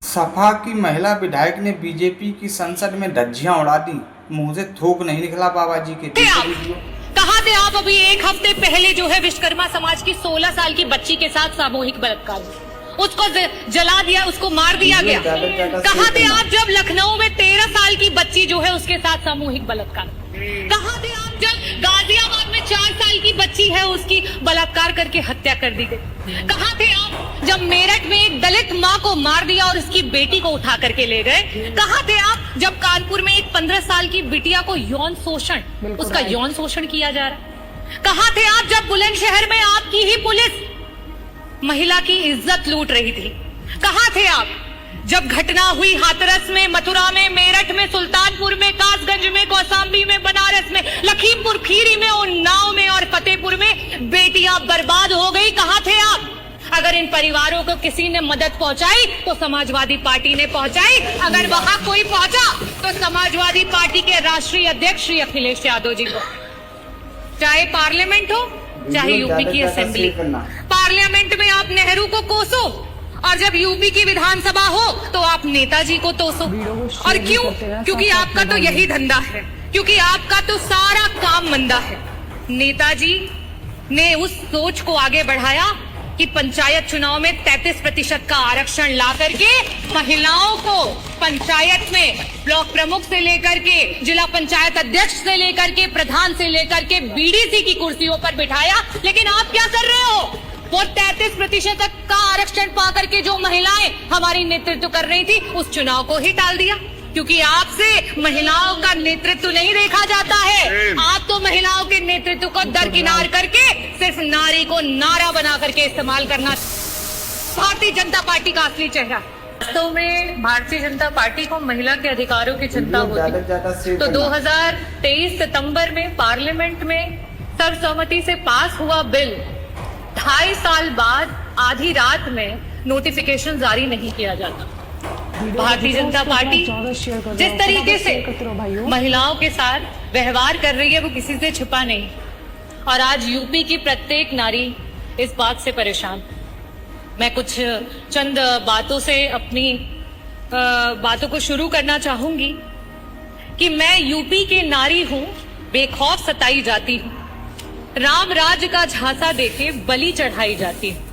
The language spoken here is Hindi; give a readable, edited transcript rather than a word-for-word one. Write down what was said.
सपा की महिला विधायक ने बीजेपी की संसद में धज्जियां उड़ा दी। मुंह से थूक नहीं निकला बाबा जी के। कहाँ थे आप अभी एक हफ्ते पहले जो है विश्वकर्मा समाज की 16 साल की बच्ची के साथ सामूहिक बलात्कार, उसको जला दिया, उसको मार दिया गया। कहाँ थे आप जब लखनऊ में 13 साल की बच्ची जो है उसके साथ सामूहिक बलात्कार? कहाँ थे आप जब गाजियाबाद में 4 साल की बच्ची है उसकी बलात्कार करके हत्या कर दी गई? कहाँ थे आप जब मेरठ में एक दलित माँ को मार दिया और उसकी बेटी को उठा करके ले गए? कहाँ थे आप जब कानपुर में एक 15 साल की बिटिया को यौन शोषण, उसका यौन शोषण किया जा रहा? कहाँ थे आप जब बुलंदशहर में आपकी ही पुलिस महिला की इज्जत लूट रही थी? कहाँ थे आप जब घटना हुई हाथरस में, मथुरा में, मेरठ में, सुल्तानपुर में, कासगंज में, कौशाम्बी में, बनारस में, लखीमपुर खीरी में, उन्नाव में और फतेहपुर में बेटियां बर्बाद हो गई? कहाँ थे आप? अगर इन परिवारों को किसी ने मदद पहुंचाई तो समाजवादी पार्टी ने पहुंचाई। अगर वहां कोई पहुंचा तो समाजवादी पार्टी के राष्ट्रीय अध्यक्ष श्री अखिलेश यादव जी को। चाहे पार्लियामेंट हो चाहे यूपी की असेंबली, पार्लियामेंट में आप नेहरू को कोसो और जब यूपी की विधानसभा हो तो आप नेताजी को तोसो। और क्यों? क्योंकि आपका तो यही धंधा है, क्योंकि आपका तो सारा काम मंदा है। नेताजी ने उस सोच को आगे बढ़ाया कि पंचायत चुनाव में 33% का आरक्षण ला करके महिलाओं को पंचायत में ब्लॉक प्रमुख से लेकर के जिला पंचायत अध्यक्ष से लेकर के प्रधान से लेकर के बीडीसी की कुर्सियों पर बिठाया। लेकिन आप क्या कर रहे हो? वो 33% का आरक्षण पा करके जो महिलाएं हमारी नेतृत्व कर रही थी उस चुनाव को ही टाल दिया, क्योंकि आपसे महिलाओं का नेतृत्व नहीं देखा जाता है। आप तो महिलाओं के नेतृत्व को दरकिनार करके सिर्फ नारी को नारा बना करके इस्तेमाल करना भारतीय जनता पार्टी का असली चेहरा। वास्तव में भारतीय जनता पार्टी को महिला के अधिकारों की चिंता होती तो 2023 सितंबर में पार्लियामेंट में सर्वसम्मति से पास हुआ बिल 2.5 साल बाद आधी रात में नोटिफिकेशन जारी नहीं किया जाता। भारतीय जनता पार्टी जिस तरीके से महिलाओं के साथ व्यवहार कर रही है वो किसी से छिपा नहीं। और आज यूपी की प्रत्येक नारी इस बात से परेशान। मैं कुछ चंद बातों से अपनी बातों को शुरू करना चाहूंगी कि मैं यूपी की नारी हूं, बेखौफ सताई जाती हूं, राम राज्य का झांसा देके बलि चढ़ाई जाती हूं।